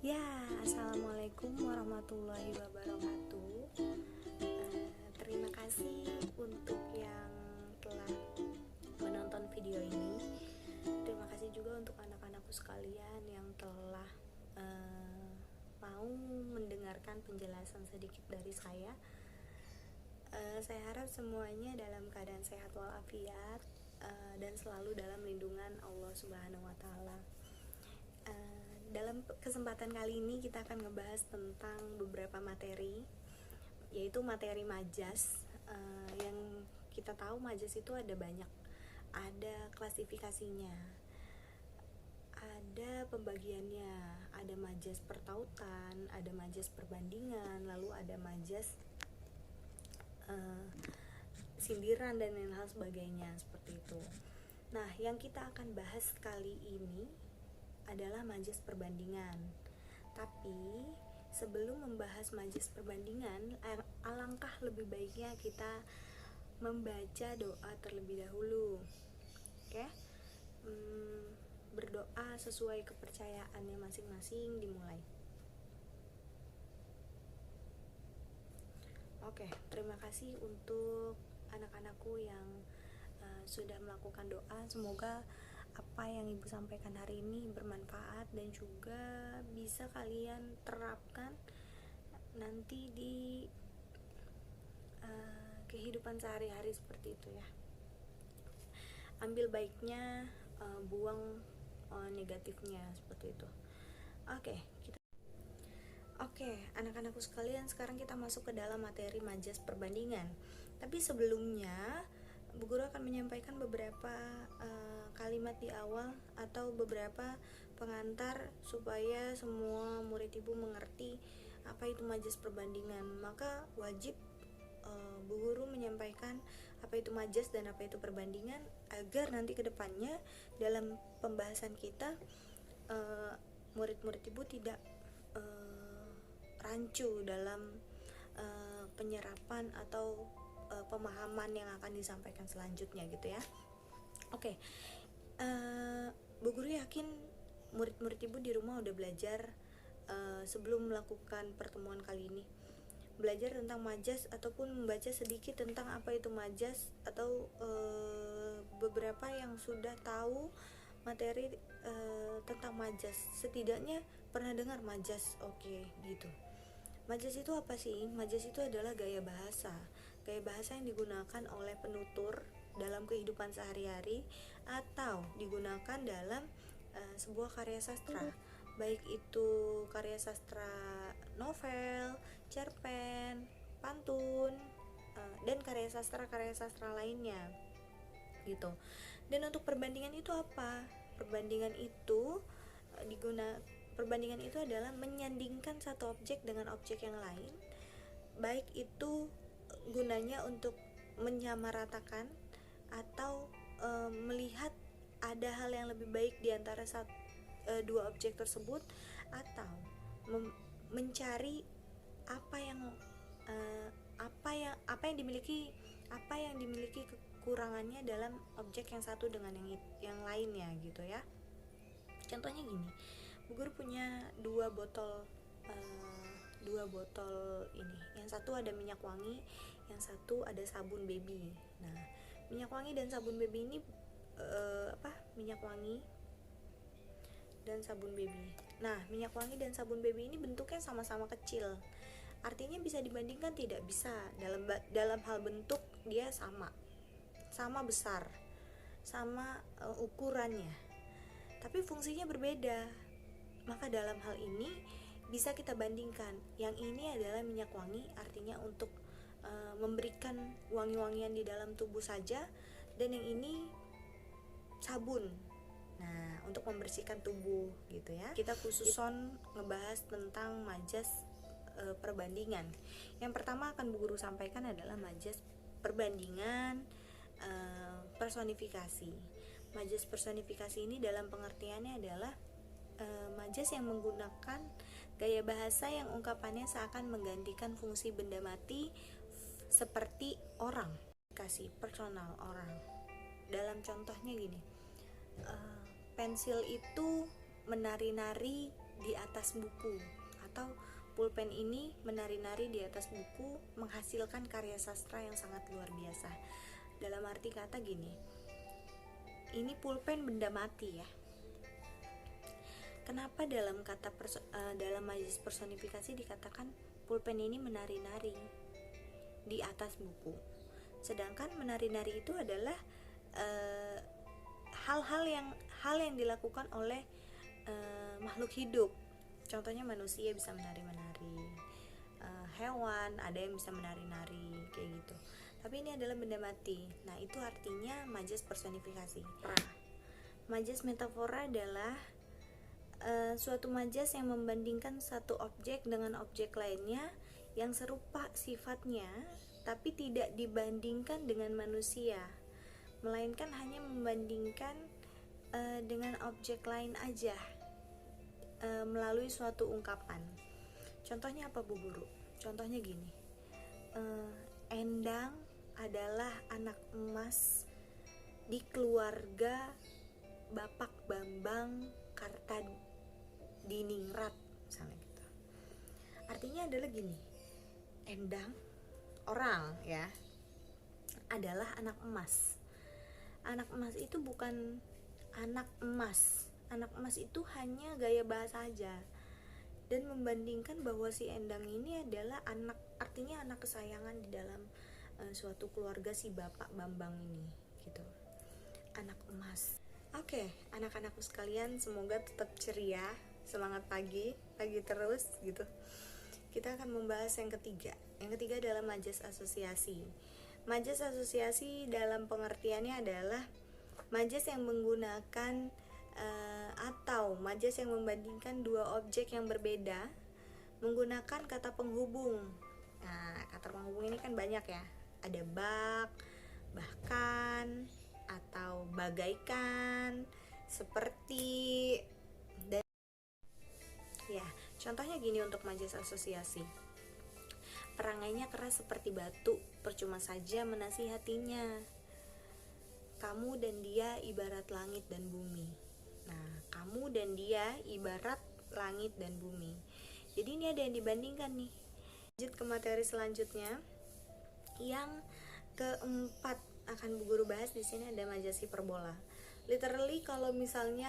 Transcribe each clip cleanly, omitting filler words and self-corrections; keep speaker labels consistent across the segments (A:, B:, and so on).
A: Ya, assalamualaikum warahmatullahi wabarakatuh. Terima kasih untuk yang telah menonton video ini. Terima kasih juga untuk anak-anakku sekalian yang telah mau mendengarkan penjelasan sedikit dari saya. Saya harap semuanya dalam keadaan sehat walafiat dan selalu dalam lindungan Allah Subhanahu wa Ta'ala. Dalam kesempatan kali ini kita akan ngebahas tentang beberapa materi, yaitu materi majas. Yang kita tahu majas itu ada banyak, ada klasifikasinya, ada pembagiannya, ada majas pertautan, ada majas perbandingan, lalu ada majas sindiran dan lain hal sebagainya seperti itu. Nah, yang kita akan bahas kali ini adalah majas perbandingan. Tapi sebelum membahas majas perbandingan, alangkah lebih baiknya kita membaca doa terlebih dahulu. Oke? Berdoa sesuai kepercayaannya masing-masing, dimulai. Oke, terima kasih untuk anak-anakku yang sudah melakukan doa. Semoga apa yang ibu sampaikan hari ini bermanfaat dan juga bisa kalian terapkan nanti di kehidupan sehari-hari seperti itu ya. Ambil baiknya, buang negatifnya seperti itu. Oke, anak-anakku sekalian, sekarang kita masuk ke dalam materi majas perbandingan. Tapi sebelumnya, Bu Guru akan menyampaikan beberapa kalimat di awal atau beberapa pengantar supaya semua murid ibu mengerti apa itu majas perbandingan. Maka wajib Bu Guru menyampaikan apa itu majas dan apa itu perbandingan agar nanti kedepannya dalam pembahasan kita murid-murid ibu tidak rancu dalam penyerapan atau pemahaman yang akan disampaikan selanjutnya gitu ya. Oke, Bu Guru yakin murid-murid ibu di rumah udah belajar sebelum melakukan pertemuan kali ini, belajar tentang majas ataupun membaca sedikit tentang apa itu majas, atau beberapa yang sudah tahu materi tentang majas, setidaknya pernah dengar majas. Oke, gitu. Majas itu apa sih? Majas itu adalah gaya bahasa yang digunakan oleh penutur dalam kehidupan sehari-hari atau digunakan dalam sebuah karya sastra, baik itu karya sastra novel, cerpen, pantun, dan karya sastra lainnya gitu. Dan untuk perbandingan itu apa? Perbandingan itu adalah menyandingkan satu objek dengan objek yang lain, baik itu gunanya untuk menyamaratakan atau melihat ada hal yang lebih baik di antara dua objek tersebut, atau mencari apa yang dimiliki kekurangannya dalam objek yang satu dengan yang lainnya gitu ya. Contohnya gini, Bu Guru punya dua botol ini. Yang satu ada minyak wangi, yang satu ada sabun baby. Nah, minyak wangi dan sabun baby ini minyak wangi dan sabun baby. Nah, minyak wangi dan sabun baby ini bentuknya sama-sama kecil. Artinya bisa dibandingkan? Tidak bisa. Dalam hal bentuk dia sama besar, sama ukurannya. Tapi fungsinya berbeda. Maka dalam hal ini bisa kita bandingkan. Yang ini adalah minyak wangi, artinya untuk memberikan wangi-wangian di dalam tubuh saja, dan yang ini sabun. Nah, untuk membersihkan tubuh gitu ya. Kita khususon ngebahas tentang majas perbandingan. Yang pertama akan Bu Guru sampaikan adalah majas perbandingan personifikasi. Majas personifikasi ini dalam pengertiannya adalah majas yang menggunakan gaya bahasa yang ungkapannya seakan menggantikan fungsi benda mati seperti orang, kasih personal orang. Dalam contohnya gini, pensil itu menari-nari di atas buku, atau pulpen ini menari-nari di atas buku, menghasilkan karya sastra yang sangat luar biasa. Dalam arti kata gini, ini pulpen benda mati ya. Kenapa dalam dalam majelis personifikasi dikatakan pulpen ini menari-nari di atas buku, sedangkan menari-nari itu adalah hal yang dilakukan oleh makhluk hidup. Contohnya manusia bisa menari-menari, hewan ada yang bisa menari-nari kayak gitu. Tapi ini adalah benda mati. Nah, itu artinya majas personifikasi. Majas metafora adalah suatu majas yang membandingkan satu objek dengan objek lainnya yang serupa sifatnya, tapi tidak dibandingkan dengan manusia, melainkan hanya membandingkan dengan objek lain aja melalui suatu ungkapan. Contohnya apa, Bu Guru? Contohnya gini, Endang adalah anak emas di keluarga Bapak Bambang Kartadiningrat, misalnya gitu. Artinya adalah gini, Endang orang ya adalah anak emas. Anak emas itu bukan anak emas. Anak emas itu hanya gaya bahasa aja, dan membandingkan bahwa si Endang ini adalah anak, artinya anak kesayangan di dalam suatu keluarga si Bapak Bambang ini gitu. Anak emas. Oke, anak-anakku sekalian, semoga tetap ceria, semangat pagi terus gitu. Kita akan membahas yang ketiga. Yang ketiga adalah majas asosiasi. Majas asosiasi dalam pengertiannya adalah majas yang menggunakan atau majas yang membandingkan dua objek yang berbeda menggunakan kata penghubung. Nah, kata penghubung ini kan banyak ya. Ada bak, bahkan, atau bagaikan, seperti, dan ya, contohnya gini untuk majas asosiasi. Perangainya keras seperti batu, percuma saja menasihatinya. Kamu dan dia ibarat langit dan bumi. Nah, kamu dan dia ibarat langit dan bumi. Jadi ini ada yang dibandingkan nih. Lanjut ke materi selanjutnya. Yang keempat akan Bu Guru bahas di sini ada majas hiperbola. Literally kalau misalnya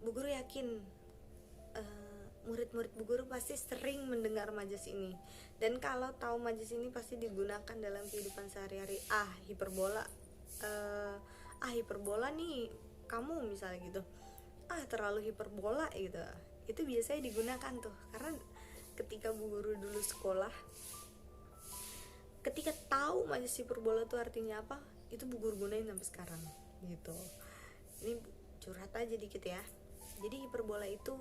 A: Bu Guru yakin murid-murid Bu Guru pasti sering mendengar majas ini. Dan kalau tahu majas ini pasti digunakan dalam kehidupan sehari-hari. Hiperbola. Hiperbola nih kamu misalnya gitu. Terlalu hiperbola gitu. Itu biasanya digunakan tuh. Karena ketika Bu Guru dulu sekolah, ketika tahu majas hiperbola tuh artinya apa, itu Bu Guru gunain sampai sekarang gitu. Ini curhat aja dikit ya. Jadi hiperbola itu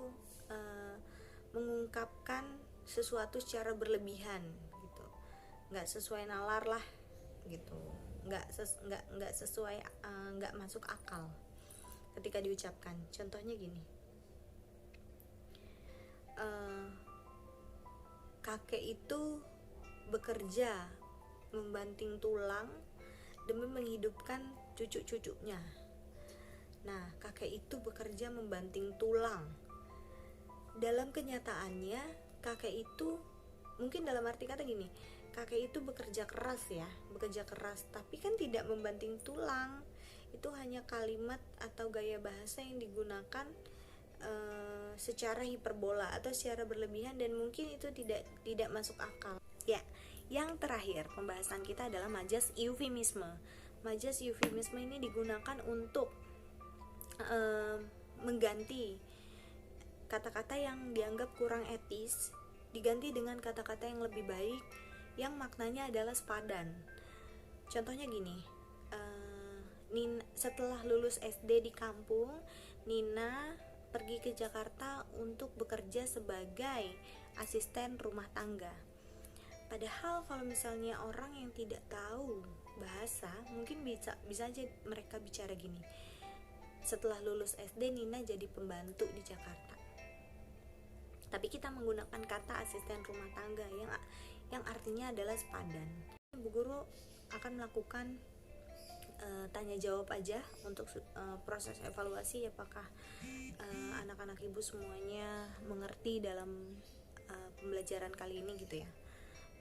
A: mengungkapkan sesuatu secara berlebihan gitu, nggak sesuai nalar lah gitu, nggak sesuai, nggak masuk akal ketika diucapkan. Contohnya gini, kakek itu bekerja membanting tulang demi menghidupkan cucu-cucunya. Nah, kakek itu bekerja membanting tulang. Dalam kenyataannya, kakek itu mungkin dalam arti kata gini, kakek itu bekerja keras, tapi kan tidak membanting tulang. Itu hanya kalimat atau gaya bahasa yang digunakan secara hiperbola atau secara berlebihan, dan mungkin itu tidak masuk akal. Ya, yang terakhir pembahasan kita adalah majas eufemisme. Majas eufemisme ini digunakan untuk mengganti kata-kata yang dianggap kurang etis, diganti dengan kata-kata yang lebih baik yang maknanya adalah sepadan. Contohnya gini, setelah lulus SD di kampung, Nina pergi ke Jakarta untuk bekerja sebagai asisten rumah tangga. Padahal kalau misalnya orang yang tidak tahu bahasa, mungkin bisa aja mereka bicara gini, setelah lulus SD Nina jadi pembantu di Jakarta. Tapi kita menggunakan kata asisten rumah tangga yang artinya adalah sepadan. Bu Guru akan melakukan tanya jawab aja untuk proses evaluasi apakah anak-anak ibu semuanya mengerti dalam pembelajaran kali ini gitu ya.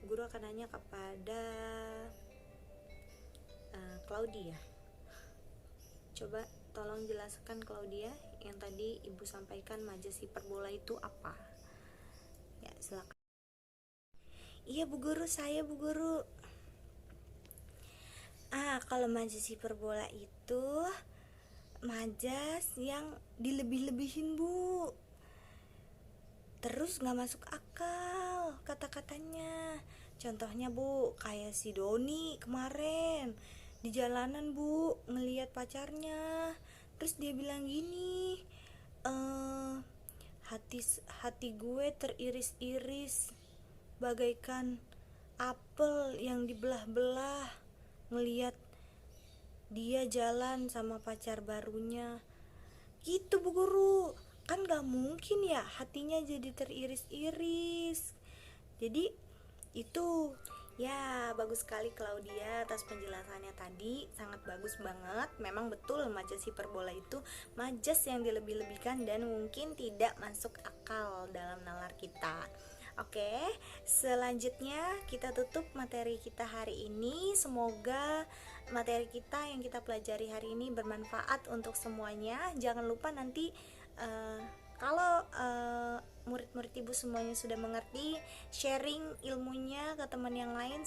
A: Guru akan nanya kepada Claudia. Coba tolong jelaskan Claudia, yang tadi ibu sampaikan majas hiperbola itu apa? Ya, silakan. Iya Bu Guru, saya Bu Guru. Kalau majas hiperbola itu majas yang dilebih-lebihin Bu, terus gak masuk akal kata-katanya. Contohnya Bu, kayak si Doni kemarin di jalanan Bu, ngelihat pacarnya, terus dia bilang gini, hati gue teriris-iris bagaikan apel yang dibelah-belah ngelihat dia jalan sama pacar barunya. Gitu Bu Guru, kan gak mungkin ya hatinya jadi teriris-iris. Jadi itu ya, bagus sekali Claudia atas penjelasannya tadi, sangat bagus banget. Memang betul majas hiperbola itu majas yang dilebih-lebihkan dan mungkin tidak masuk akal dalam nalar kita. Oke, selanjutnya kita tutup materi kita hari ini. Semoga materi kita yang kita pelajari hari ini bermanfaat untuk semuanya. Jangan lupa nanti kalau murid-murid ibu semuanya sudah mengerti, sharing ilmunya ke teman yang lain,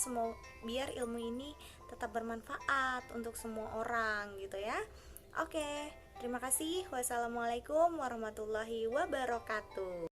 A: biar ilmu ini tetap bermanfaat untuk semua orang gitu ya. Oke, terima kasih. Wassalamualaikum warahmatullahi wabarakatuh.